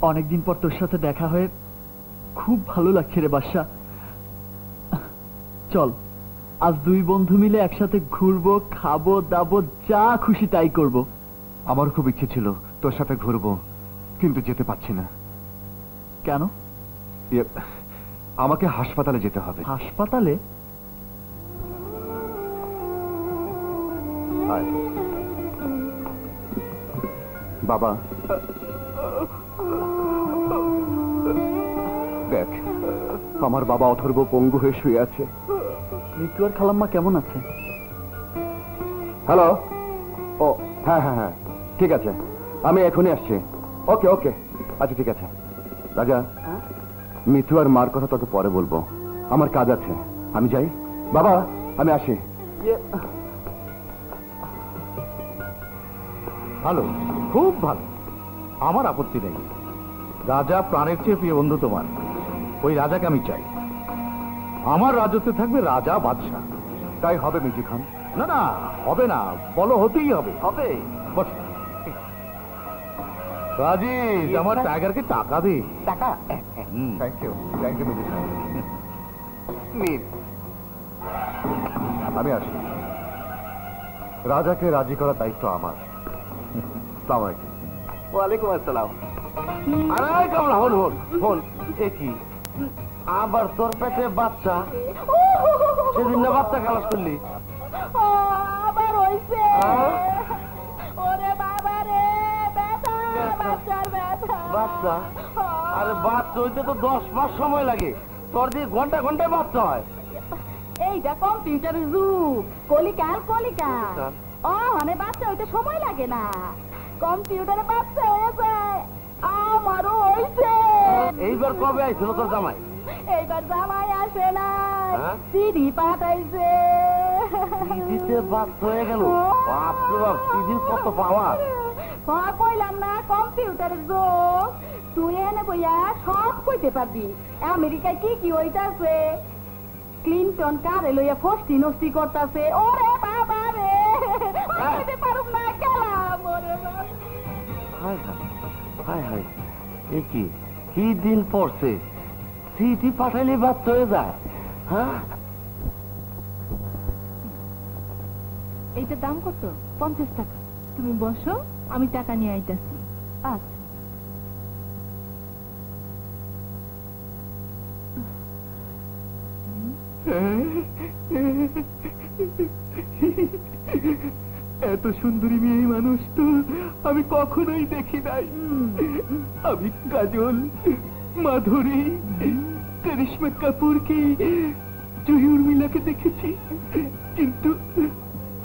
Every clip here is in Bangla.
অনেকদিন পর তোর সাথে দেখা হয়ে খুব ভালো লাগছে রে বাদশা। চল আজ দুই বন্ধু মিলে একসাথে ঘুরবো, খাবো দাবো, যা খুশি তাই করব। আমার খুব ইচ্ছে ছিল তোর সাথে ঘুরবো, কিন্তু যেতে পারছি না। কেন? আমাকে হাসপাতালে যেতে হবে। হাসপাতালে? বাবা দেখ, আমার বাবা অথর্ব পঙ্গু হয়ে শুয়ে আছে। মৃত্যু আর খালাম্মা কেমন আছে? হ্যালো, ও হ্যাঁ হ্যাঁ হ্যাঁ ঠিক আছে, আমি এখনই আসছি। ওকে ওকে, আচ্ছা ঠিক আছে। রাজা, মিঠু আর মার কথা তোকে পরে বলবো, আমার কাজ আছে, আমি যাই। বাবা আমি আসি। ভালো, খুব ভালো, আমার আপত্তি নেই। রাজা প্রাণের চেয়ে প্রিয় বন্ধু তোমার, ওই রাজাকে আমি চাই। আমার রাজত্বে থাকবে রাজা বাদশাহ। তাই হবে মিঠু খান? না না, হবে না, বলো হতেই হবে। হবে। রাজেশ, আমার টাইগারকে টাকা দে। টাকা? থ্যাংক ইউ মিঠু খান। আমি আসি। রাজাকে রাজি করার দায়িত্ব আমার। আসসালামু আলাইকুম। ওয়ালাইকুম আসসালাম। আরে কামলা, হন হন হন, এ কি আবার তোর পেটে বাচ্চা? সেদিন না বাচ্চা খালাস করলি? আবার হইছে। ওরে বাবা রে, ব্যথা, বাচ্চার ব্যথা। বাচ্চা? আরে বাচ্চা হইতে তো 10 মাস সময় লাগে, তোর দিয়ে ঘন্টা ঘন্টায় বাচ্চা হয়। এইটা কম্পিউটারের যুগ, কলিকাল কলিকাল। মানে বাচ্চা হইতে সময় লাগে না, কম্পিউটারে বাচ্চা হয়ে যায়। আমারও হইছে। এইবার কবে আইছিল তোর জামাই? এইবার জামাই আসে না, চিঠি পাঠাইছে। চিঠিতে বাচ্চা হয়ে গেল? বাপরে বাপ, চিঠির কত পাওয়ার। কইলাম না কম্পিউটারের যুগ, তুই এনে বইয়া সব কইতে পারবি। আমেরিকায় কি কি হইতাছে, ক্লিনটন কারে লইয়া ফষ্টি নষ্টি করতেছে। ওরে বাবা রে, কইতে পারুম না, গেলাম। ওরে বাবা, হায় হায় হায় হায়, এ কি কি দিন পড়ছে, চিঠি পাঠাইলে বাচ্চা হয়ে যায়। হ্যাঁ, এইটার দাম কত? 50 টাকা। তুমি বসো, আমি টাকা নিয়ে আইতাছি। আচ্ছা। এত সুন্দরী মেয়ে মানুষ তো আমি কখনোই দেখি নাই। আমি কাজল, মাধুরী, করিশ্মা কাপুরকে, জুহি উর্মিলাকে দেখেছি, কিন্তু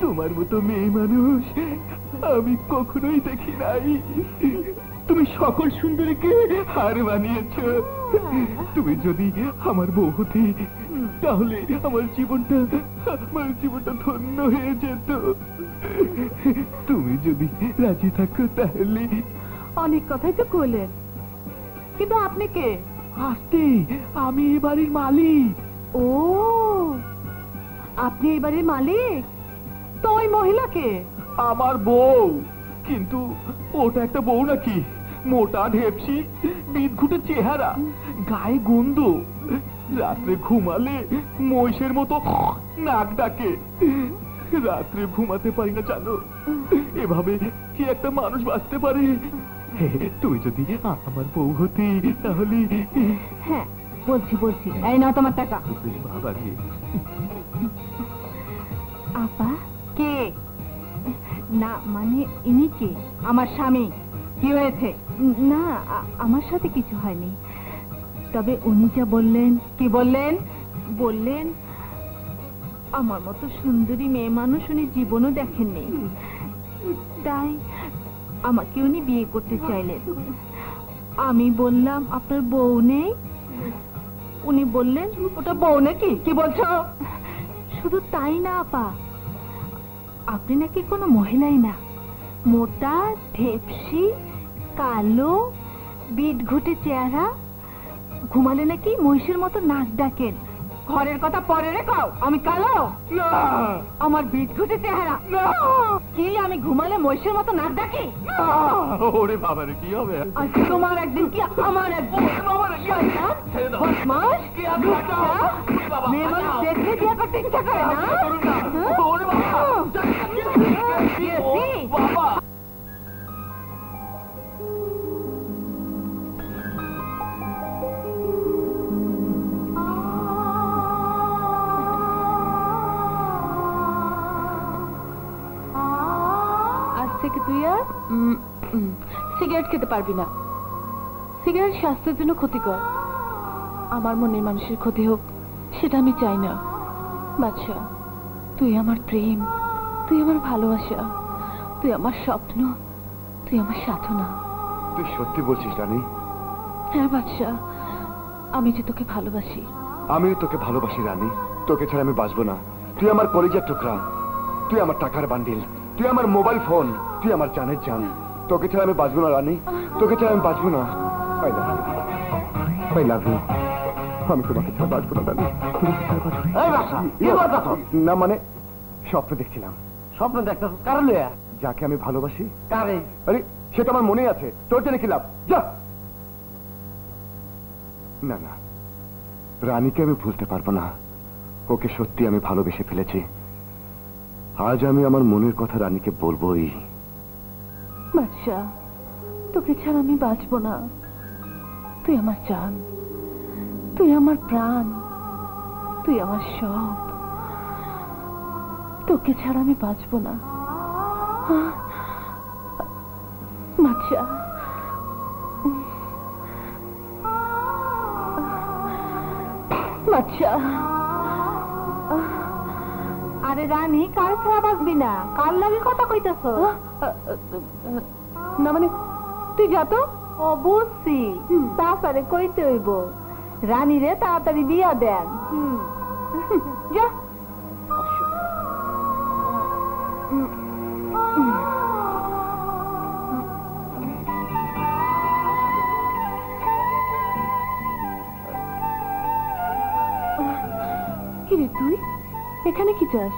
তোমার মতো মেয়ে মানুষ আমি কখনোই দেখি নাই। তুমি সকল সুন্দরীকে হার মানিয়েছ। তুমি যদি আমার বউ হতে, তাহলে আমার জীবনটা ধন্য হয়ে যেত। তুমি যদি রাজি থাকো তাহলে। অনেক কথাই তো কইলেন, কিন্তু আপনি কে? আস্তে, আমি এই বাড়ির মালিক। ও, আপনি এই বাড়ির মালিক? তো ওই মহিলাকে? আমার বউ। কিন্তু ওটা একটা বউ নাকি? মোটা ঢেপসি, বিদঘুটে চেহারা, গায়ে গন্ধ, রাত্রে ঘুমালে মহিষের মতো নাক ডাকে। রাত্রে ঘুমাতে পারি না জানো। এভাবে কি একটা মানুষ বাঁচতে পারে? তুই যদি আমার বউ হতি তাহলে। হ্যাঁ বলছি, এই নাও তোমার টাকা। বাবা রে। আপা কে? না মানে ইনি কে? আমার স্বামী। কি হয়েছে? না, আমার সাথে কিছু হয়নি, তবে উনি যা বললেন। কি বললেন? বললেন আমার মতো সুন্দরী মেয়ে মানুষ উনি জীবনও দেখেননি, তাই আমাকে উনি বিয়ে করতে চাইলেন। আমি বললাম আপনার বউ নেই। উনি বললেন ওটা বউ নাকি? কি বলছো? শুধু তাই না আপা, আপনি নাকি কোনো মহিলাই না, মোটা ঢেপসি, কালো, বিট ঘুটে চেহারা, ঘুমালে নাকি মহিষের মতো নাক ডাকেন। ঘরের কথা পরে রেখাও, আমি কালো? না আমার বিট ঘুটে চেহারা না কি আমি ঘুমালে মহিষের মতো নাক ডাকি? না। ওরে বাবারে কি হবে? আজ তোমার একদিন কি আমার একদিন? বাবারে কি শয়তান, ছেড়ে দাও। বদমাশ, কি আর লুচ্চা, ওরে বাবা, মেয়ে মানুষ বাঁচাও। দেখলে বিয়ে করতে ইচ্ছা করে না? করুন না। হ্যাঁ? ওরে বাবা। দিয়েছি। বাবা আজ থেকে তুই আর সিগারেট খেতে পারবি না। সিগারেট স্বাস্থ্যের জন্য ক্ষতিকর। আমার মনে মানুষের ক্ষতি হোক সেটা আমি চাই না। বাচ্চা, তুই আমার প্রেম, তুই আমার ভালোবাসা, তুই আমার স্বপ্ন, তুই আমার সাধনা। তুই সত্যি বলছিস রানী? হ্যাঁ বাচ্চা, আমি যে তোকে ভালোবাসি। আমিও তোকে ভালোবাসি রানী, তোকে ছাড়া আমি বাঁচবো না। তুই আমার কলিজার টুকরা, তুই আমার টাকার বান্ডিল, তুই আমার মোবাইল ফোন, তুই আমার জানের জান। তোকে ছাড়া আমি বাঁচবো না রানী, তোকে ছাড়া আমি বাঁচবো না। I love you. I love you. আমি তোমাকে ছাড়া বাঁচবো না রানী, তোমাকে ছাড়া বাঁচবো না। এই বাসা কি কথা তো? না মানে স্বপ্ন দেখছিলাম, স্বপ্ন দেখতেছ কার লইয়া? যাকে আমি ভালোবাসি। কারে? আরে সেটা আমার মনে আছে, তোর জন্য কি লাভ? যা। না না, রানীকে আমি ভুলতে পারবো না। ওকে সত্যি আমি ভালোবেসে ফেলেছি। আজ আমি আমার মনের কথা রানীকে বলবোই। বাচ্চা, তোকে ছাড়া আমি বাঁচবো না। তুই আমার জান, তুই আমার প্রাণ, তুই আমার সব। তোকে ছাড়া আমি বাঁচবো না। বাচ্চা, বাচ্চা। আরে রানী, কার ছাড়া বাঁচবি না? কার লাগে কথা কইতাছ? না মানে তুই যা তো। ও বুঝছি, তাড়াতাড়ি কইতে হইব। রানী রে তাড়াতাড়ি বিয়া দেন। যা। কিরে তুই এখানে কি চাস?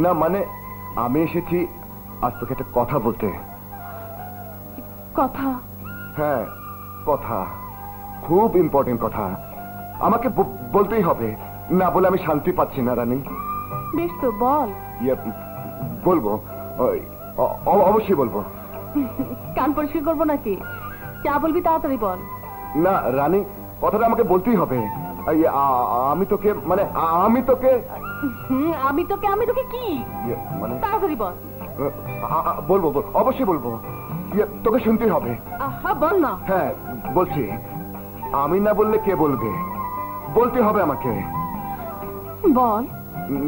না মানে আমি এসেছি আজ তোকে একটা কথা বলতে। কথা? হ্যাঁ কথা, খুব ইম্পর্টেন্ট কথা। আমাকে বলতেই হবে, না বলে আমি শান্তি পাচ্ছি না রানী। বেশ তো বল। বলবো, অবশ্যই বলবো। কান পরিষ্কার করবো নাকি? যা বলবি তাড়াতাড়ি বল। না রানী, কথাটা আমাকে বলতেই হবে। আমি তোকে মানে আমি তোকে আমি তোকে কি মানে তাড়াতাড়ি বল। বলবো, অবশ্যই বলবো। তোকে শুনতেই হবে। আহা বল না। হ্যাঁ বলছি, আমি না বললে কে বলবে? বলতে হবে আমাকে। বল।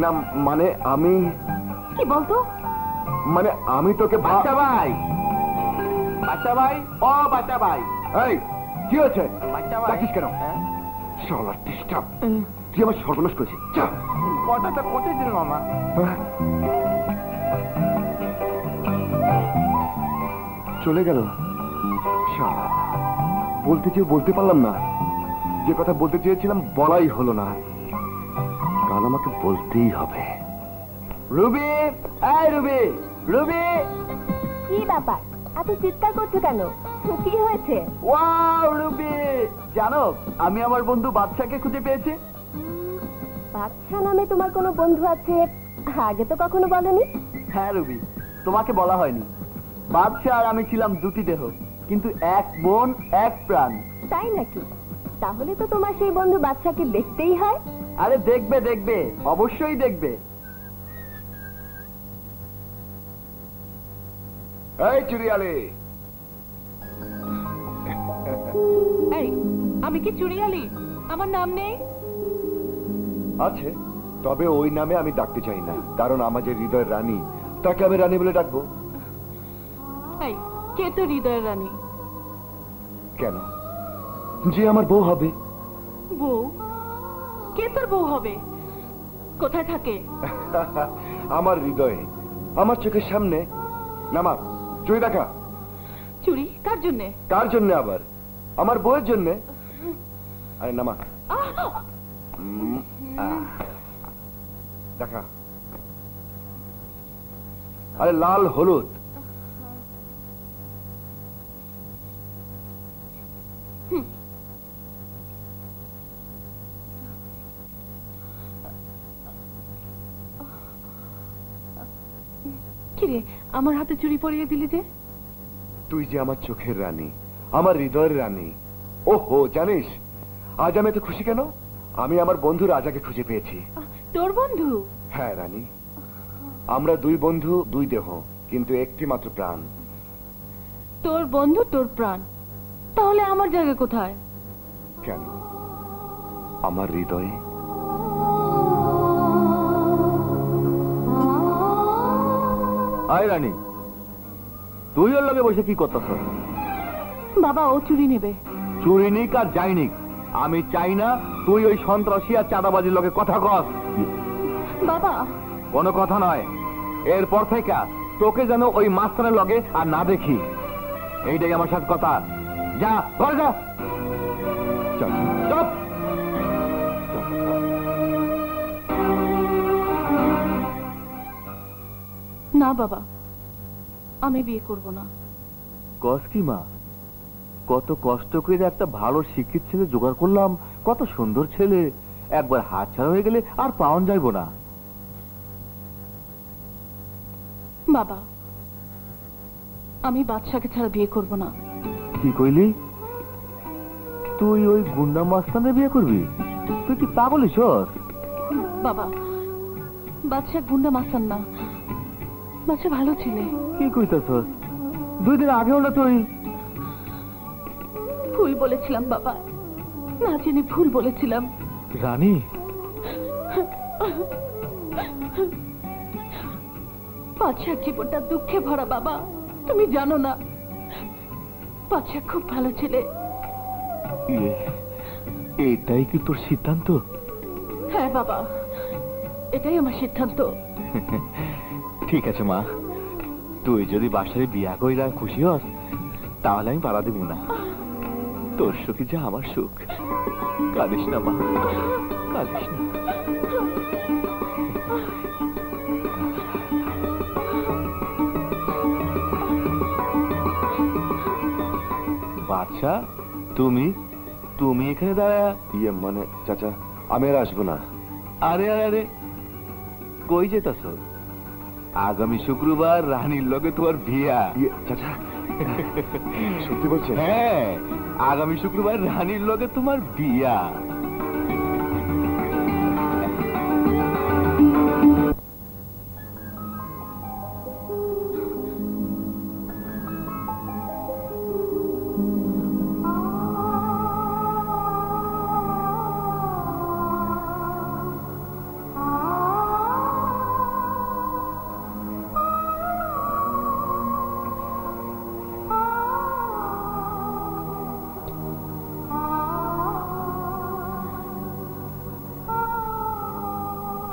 না মানে আমি কি বলতো? মানে আমি তোকে বাচ্চা ভাই, বাচ্চা ভাই, ও বাচ্চা ভাই। এই কি হয়েছে? বাচ্চা ভাই। ডাকিস কেন? হ্যাঁ? শালার ডিস্টার্ব। তুই আমার সর্বনাশ করেছিস। যা। কথাটা কোথায় দিল মামা? হ্যাঁ? চলে গেল। শালা, বলতে চেয়ে বলতে পারলাম না। যে কথা বলতে চেয়েছিলাম বলাই হলো না। কাল আমাকে বলতেই হবে। রুবি, এই রুবি, রুবি। কি ব্যাপার, এত চিৎকার করছো কেন? কি হয়েছে? ওয়াও রুবি, জানো আমি আমার বন্ধু বাদশাকে খুঁজে পেয়েছি। বাচ্চা নামে তোমার কোনো বন্ধু আছে? আগে তো কখনো বলনি। হ্যাঁ রুবি, তোমাকে বলা হয়নি। বাদশা আর আমি ছিলাম দুটি দেহ, কিন্তু এক মন এক প্রাণ। তাই নাকি? তাহলে তো তোমার সেই বন্ধু বাচ্চাকে দেখতেই হয়। আরে দেখবে দেখবে, অবশ্যই দেখবে। এই চুরিয়ালি, এই আমি কি চুড়িয়ালি? আমার নাম নেই। আছে, তবে ওই নামে আমি ডাকতে চাই না। কারণ আমার যে হৃদয়ের রানী, তাকে আমি রানী বলে ডাকবো। এই কে তো হৃদয়ের রানী? কেন? যে আমার বউ হবে। বউ? কে তোর বউ হবে? কোথায় থাকে? আমার হৃদয়ে, আমার চোখের সামনে। নামা, চুরি দেখা। চুরি কার জন্যে? কার জন্য আবার? আমার বউয়ের জন্য। আরে নামা। দেখা, আরে লাল হলুদ। কিরে, আমার হাতে চুরি পরিয়ে দিলি যে? তুই যে আমার চোখের রানী, আমার হৃদয়ের রানী। ওহো, জানিস আজ আমি এত খুশি কেন? আমি আমার বন্ধু রাজাকে খুঁজে পেয়েছি। তোর বন্ধু? হ্যাঁ রানী, আমরা দুই বন্ধু, দুই দেহ, কিন্তু একটি মাত্র প্রাণ। তোর বন্ধু তোর প্রাণ, তাহলে আমার জায়গা কোথায়? কেন? আমার হৃদয়ে। আয় রানী, তুই ওর লগে বসে কি করতেছ? বাবা, ও চুরি নেবে। চুরি নিক আর যাই নিক, আমি চাই না তুই ওই সন্ত্রাসী আর চাঁদাবাজির লগে কথা কস। বাবা, কোনো কথা নয়, এরপর থেকে তোকে যেন ওই মাস্টারের লগে আর না দেখি, এইটাই আমার সাথে কথা। যা ঘরে যা। চল। চুপ। না বাবা, আমি বিয়ে করব না। কস কি মা, কত কষ্ট করে একটা ভালো শিক্ষিত ছেলে জোগাড় করলাম, কত সুন্দর ছেলে, একবার হাত ছাড়া হয়ে গেলে আর পাওয়া যাইব না। বাবা, আমি বাদশাকে ছাড়া বিয়ে করব না। কি কইলি? তুই ওই গুন্ডা মাস্তানে বিয়ে করবি? তুই কি পাগল হইছস? বাবা, বাদশা গুন্ডা মাস্তান না, বাদশা ভালো ছেলে। কি কইতাছস? 2 দিন আগেও না তুই। ভুল বলেছিলাম বাবা, না জেনে ভুল বলেছিলাম। রানী, বাদশার জীবনটা দুঃখে ভরা বাবা, তুমি জানো না। বাদশা খুব ভালো ছেলে। এটাই কি তোর সিদ্ধান্ত? হ্যাঁ বাবা, এটাই আমার সিদ্ধান্ত। ঠিক আছে মা, তুই যদি বাসায় বিয়া কইরা খুশি হস, তাহলে আমি পারা দিব না। তোর সুখী যা আমার সুখ। কাঁদিস না মা, কাঁদিস না। বাদশা, তুমি তুমি এখানে দাঁড়ায়? ইয়ে মানে চাচা, আমি আর আসবো না। আরে আরে আরে, কই যেতাছ? আগামী শুক্রবার রানীর লগে তোমার বিয়া। ইয়ে চাচা, সত্যি বলছেন? হ্যাঁ, আগামী শুক্রবার রানীর লগে তোমার বিয়া।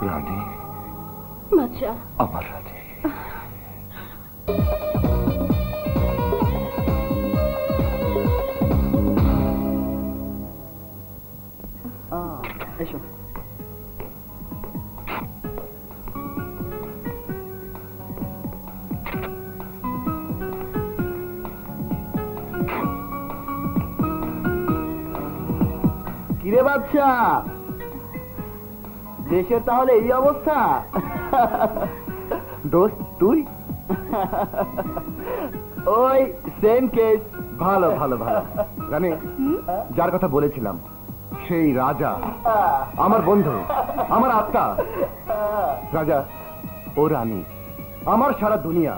রানী, বাদশা, আমার রানী। এসো। কিরে বাচ্চা, দেশের তাহলে এই অবস্থা? দোস্ত তুই? ওই সেম কেস। ভালো ভালো ভালো। রানী, যার কথা বলেছিলাম সেই রাজা আমার বন্ধু, আমার আত্মা। রাজা ও রানী, আমার সারা দুনিয়া।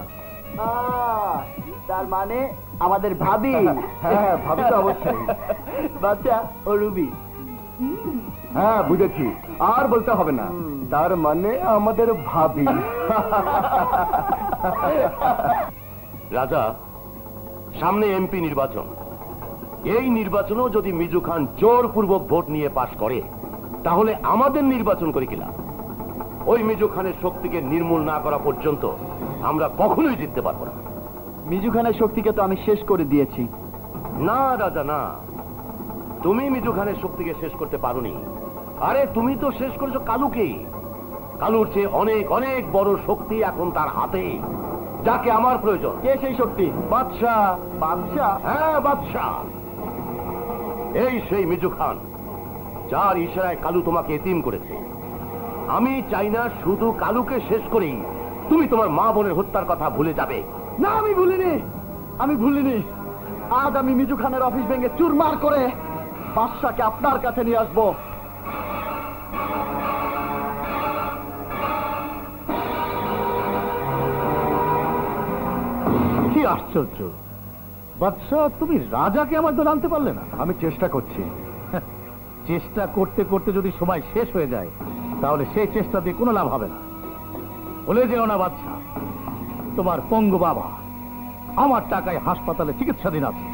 তার মানে আমাদের ভাবি। হ্যাঁ, ভাবি তো অবশ্যই। বাচ্চা, ও রুবি। হ্যাঁ বুঝেছি, আর বলতে হবে না। তার মানে আমাদের ভাবি। রাজা, সামনে এমপি নির্বাচন। এই নির্বাচনেও যদি মিজু খান জোরপূর্বক ভোট নিয়ে পাশ করে, তাহলে আমাদের নির্বাচন করে কিনা? ওই মিজু খানের শক্তিকে নির্মূল না করা পর্যন্ত আমরা কখনোই জিততে পারবো না। মিজু খানের শক্তিকে তো আমি শেষ করে দিয়েছি। না রাজা, না, তুমি মিজু খানের শক্তিকে শেষ করতে পারোনি। আরে তুমি তো শেষ করেছো কালুকে। কালুর চেয়ে অনেক অনেক বড় শক্তি এখন তার হাতে, যাকে আমার প্রয়োজন। কে সেই শক্তি? বাদশাহ। বাদশাহ? হ্যাঁ, বাদশাহ। এই সেই মিজু খান, যার ইশারায় কালু তোমাকে এতিম করেছে। আমি চাই না শুধু কালুকে শেষ করেই তুমি তোমার মা বোনের হত্যার কথা ভুলে যাবে। না, আমি ভুলিনি। আজ আমি মিজু খানের অফিস ভেঙে চুরমার করে বাদশাকে আপনার কাছে নিয়ে আসবো। কি আশ্চর্য বাদশাহ, তুমি রাজাকে আমার দল আনতে পারলে না? আমি চেষ্টা করছি। চেষ্টা করতে করতে যদি সময় শেষ হয়ে যায়, তাহলে সেই চেষ্টা দিয়ে কোনো লাভ হবে না। বলে যেও না বাদশাহ, তোমার পঙ্গু বাবা আমার টাকায় হাসপাতালে চিকিৎসাধীন আছে।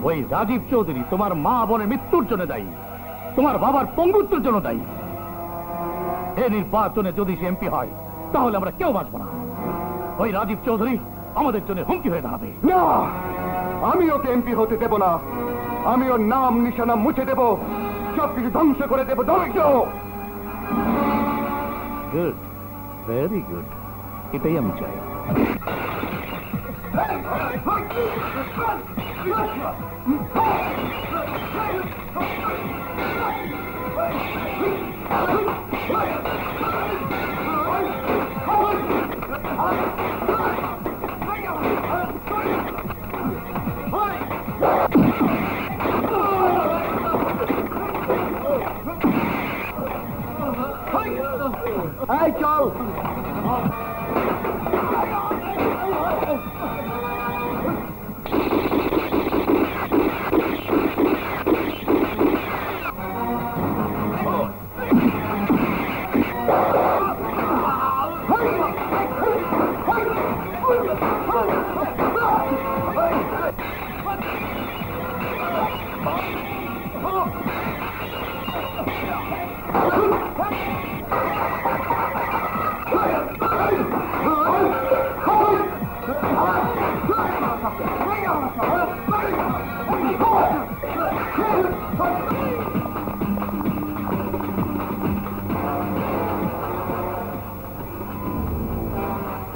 ওই রাজীব চৌধুরী তোমার মা বোনের মৃত্যুর জন্য দায়ী, তোমার বাবার পঙ্গুত্বের জন্য দায়ী। এই নির্বাচনে যদি সে এমপি হয়, তাহলে আমরা কেউ বাঁচব না। ওই রাজীব চৌধুরী আমাদের জন্য হুমকি হয়ে দাঁড়াবে। না, আমি ওকে এমপি হতে দেব না। আমি ওর নাম নিশানা মুছে দেব, সবকিছু ধ্বংস করে দেব। গুড, ভেরি গুড, এটাই আমি চাই। এই চল।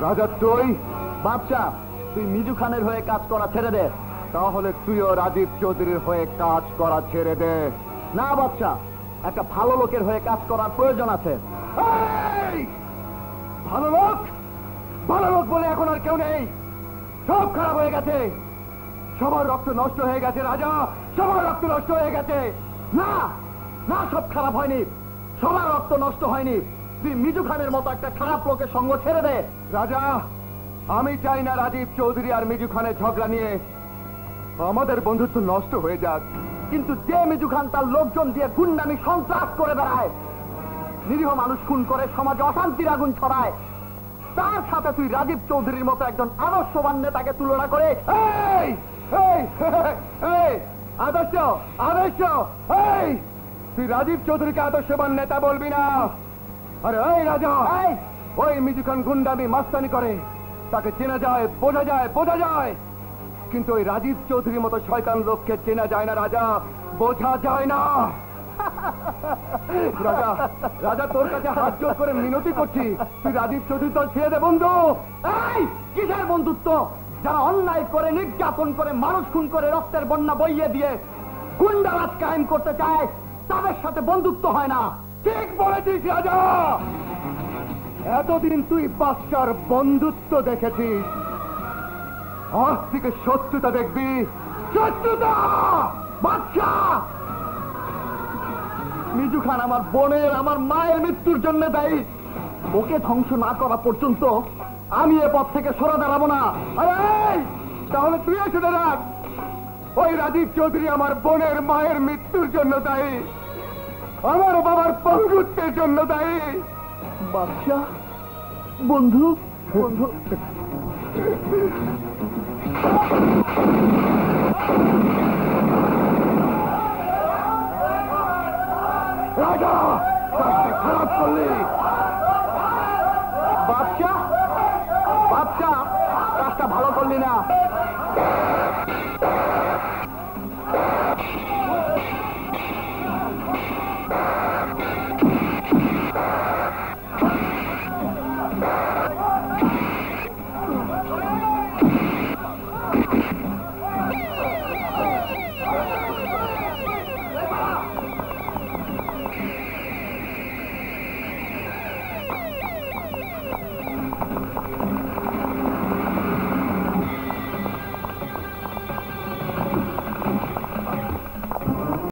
রাজা তুই? বাদশাহ, তুই মিজু খানের হয়ে কাজ করা ছেড়ে দে। তাহলে তুইও রাজীব চৌধুরীর হয়ে কাজ করা ছেড়ে দে। না বাদশাহ, একটা ভালো লোকের হয়ে কাজ করার প্রয়োজন আছে। এই! ভালো লোক? ভালো লোক বলে এখন আর কেউ নেই। সব খারাপ হয়ে গেছে। সবার রক্ত নষ্ট হয়ে গেছে রাজা, সবার রক্ত নষ্ট হয়ে গেছে। না না, সব খারাপ হয়নি, সবার রক্ত নষ্ট হয়নি। তুই মিজু খানের মতো একটা খারাপ লোকের সঙ্গ ছেড়ে দে। রাজা, আমি চাই না রাজীব চৌধুরী আর মিজু খানের ঝগড়া নিয়ে আমাদের বন্ধুত্ব নষ্ট হয়ে যাক। কিন্তু যে মিজু খান তার লোকজন দিয়ে গুন্ডামি সন্ত্রাস করে বেড়ায়, নিরীহ মানুষ খুন করে সমাজে অশান্তির আগুন ছড়ায়, তার সাথে তুই রাজীব চৌধুরীর মতো একজন আদর্শবান নেতাকে তুলনা করে। এই! এই! এই! আদর্শ! আদর্শ! এই! তুই রাজীব চৌধুরীকে আদর্শবান নেতা বলবি না। আরে এই রাজা, ওই মিজু খান গুন্ডামি মাস্তানি করে, তাকে চেনা যায়, বোঝা যায়, বোঝা যায়। কিন্তু ওই রাজীব চৌধুরীর মতো শয়তান লোককে চেনা যায় না রাজা, বোঝা যায় না। রাজা, রাজা তোর কাছে হাত জোর করে মিনতি করছি, তুই রাজীব চৌধুরী দল ছেড়ে দে বন্ধু। এই কিসের বন্ধুত্ব? যারা অন্যায় করে, নির্যাতন করে, মানুষ খুন করে, রক্তের বন্যা বইয়ে দিয়ে গুন্ডারাজ কায়েম করতে চায়, তাদের সাথে বন্ধুত্ব হয় না। ঠিক বলেছিস রাজা। এতদিন তুই বাদশার বন্ধুত্ব দেখেছিস, আজ থেকে শত্রুতা দেখবি। শত্রুতা! বাদশাহ, মিজু খান আমার বোনের, আমার মায়ের মৃত্যুর জন্য দায়ী। ওকে ধ্বংস না করা পর্যন্ত আমি এ পথ থেকে সরে দাঁড়াবো না। আরে এই! তাহলে তুইও শুনে রাখ, ওই রাজীব চৌধুরী আমার বোনের মায়ের মৃত্যুর জন্য দায়ী, আমার বাবার পঙ্গুত্বের জন্য দায়ী। বাদশাহ, বন্ধু, বন্ধু। রাজা, কাজটা খারাপ করলি। বাদশাহ, বাদশাহ, কাজটা ভালো করলি না।